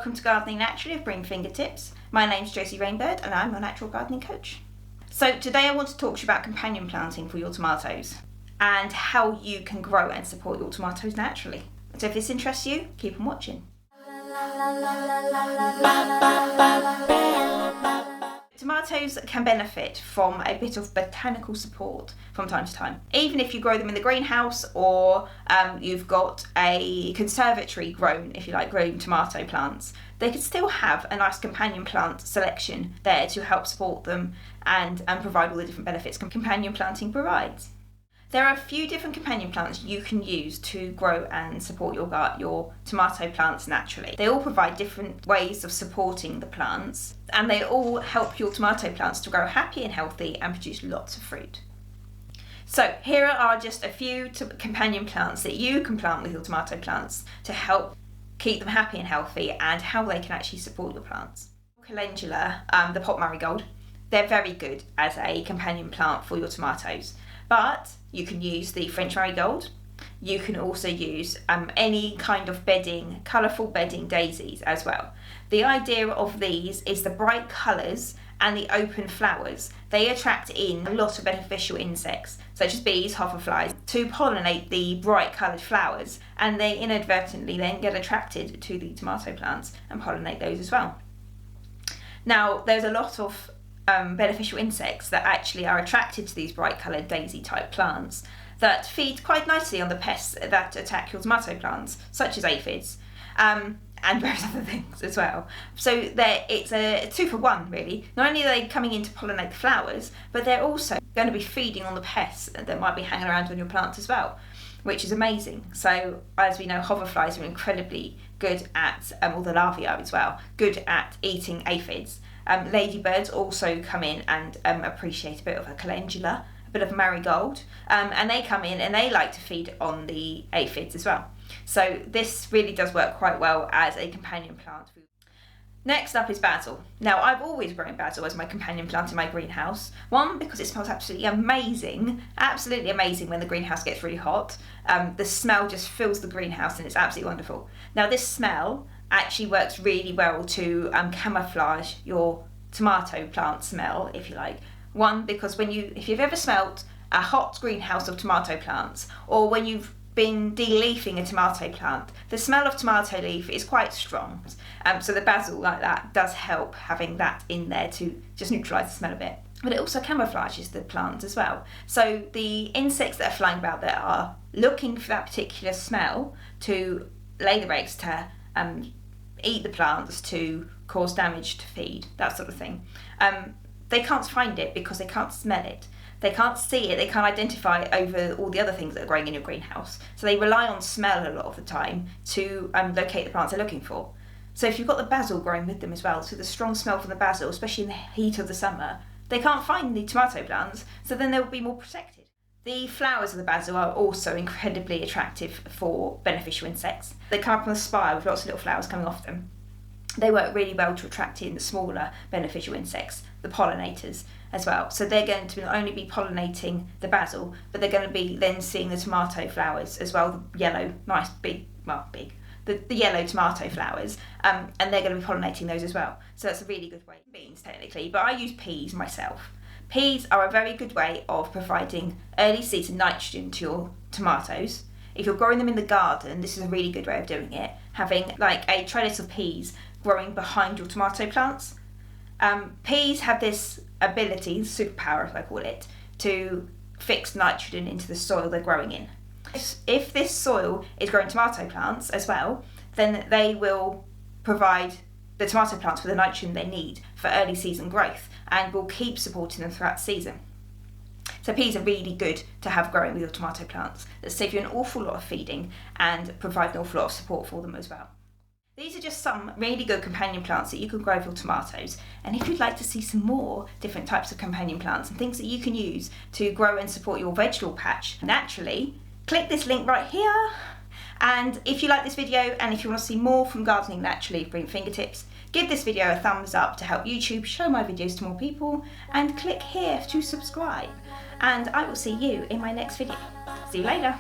Welcome to Gardening Naturally with Green Fingertips. My name's Josie Rainbird and I'm your natural gardening coach. So today I want to talk to you about companion planting for your tomatoes and how you can grow and support your tomatoes naturally. So if this interests you, keep on watching. Tomatoes can benefit from a bit of botanical support from time to time. Even if you grow them in the greenhouse or you've got a conservatory grown, if you like, growing tomato plants, they can still have a nice companion plant selection there to help support them and provide all the different benefits companion planting provides. There are a few different companion plants you can use to grow and support your tomato plants naturally. They all provide different ways of supporting the plants, and they all help your tomato plants to grow happy and healthy and produce lots of fruit. So here are just a few companion plants that you can plant with your tomato plants to help keep them happy and healthy, and how they can actually support your plants. Calendula, the pot marigold, they're very good as a companion plant for your tomatoes. But you can use the French marigold. You can also use any kind of bedding, colourful bedding daisies as well. The idea of these is the bright colours and the open flowers. They attract in a lot of beneficial insects, such as bees, hoverflies, to pollinate the bright coloured flowers, and they inadvertently then get attracted to the tomato plants and pollinate those as well. Now, there's a lot of beneficial insects that actually are attracted to these bright coloured daisy type plants that feed quite nicely on the pests that attack your tomato plants, such as aphids and various other things as well. So it's a 2-for-1 really. Not only are they coming in to pollinate the flowers, but they're also going to be feeding on the pests that might be hanging around on your plants as well, which is amazing. So as we know, hoverflies are incredibly good at, or the larvae are as well, good at eating aphids. Ladybirds also come in and appreciate a bit of a calendula, a bit of marigold, and they come in and they like to feed on the aphids as well. So this really does work quite well as a companion plant. Next up is basil. Now, I've always grown basil as my companion plant in my greenhouse. One, because it smells absolutely amazing when the greenhouse gets really hot. The smell just fills the greenhouse and it's absolutely wonderful. Now, this smell actually works really well to camouflage your tomato plant smell, if you like. One, because if you've ever smelt a hot greenhouse of tomato plants, or when you've been de-leafing a tomato plant, the smell of tomato leaf is quite strong. So the basil like that does help having that in there to just neutralise the smell a bit. But it also camouflages the plant as well. So the insects that are flying about that are looking for that particular smell to lay their eggs, to eat the plants, to cause damage to feed, that sort of thing. They can't find it because they can't smell it. They can't see it, they can't identify it over all the other things that are growing in your greenhouse. So they rely on smell a lot of the time to locate the plants they're looking for. So if you've got the basil growing with them as well, so the strong smell from the basil, especially in the heat of the summer, they can't find the tomato plants, so then they'll be more protected. The flowers of the basil are also incredibly attractive for beneficial insects. They come up on the spire with lots of little flowers coming off them. They work really well to attract in the smaller beneficial insects, the pollinators as well. So they're going to not only be pollinating the basil, but they're going to be then seeing the tomato flowers as well, the yellow, nice big, the yellow tomato flowers, and they're going to be pollinating those as well. So that's a really good way. Beans technically, but I use peas myself. Peas are a very good way of providing early season nitrogen to your tomatoes. If you're growing them in the garden, this is a really good way of doing it, having like a trellis of peas growing behind your tomato plants. Peas have this ability, superpower as I call it, to fix nitrogen into the soil they're growing in. If this soil is growing tomato plants as well, then they will provide the tomato plants with the nitrogen they need for early season growth and will keep supporting them throughout the season. So peas are really good to have growing with your tomato plants that save you an awful lot of feeding and provide an awful lot of support for them as well. These are just some really good companion plants that you can grow with your tomatoes, and if you'd like to see some more different types of companion plants and things that you can use to grow and support your vegetable patch naturally, click this link right here. And if you like this video and if you want to see more from Gardening Naturally with Green Fingertips, give this video a thumbs up to help YouTube show my videos to more people, and click here to subscribe. And I will see you in my next video. See you later.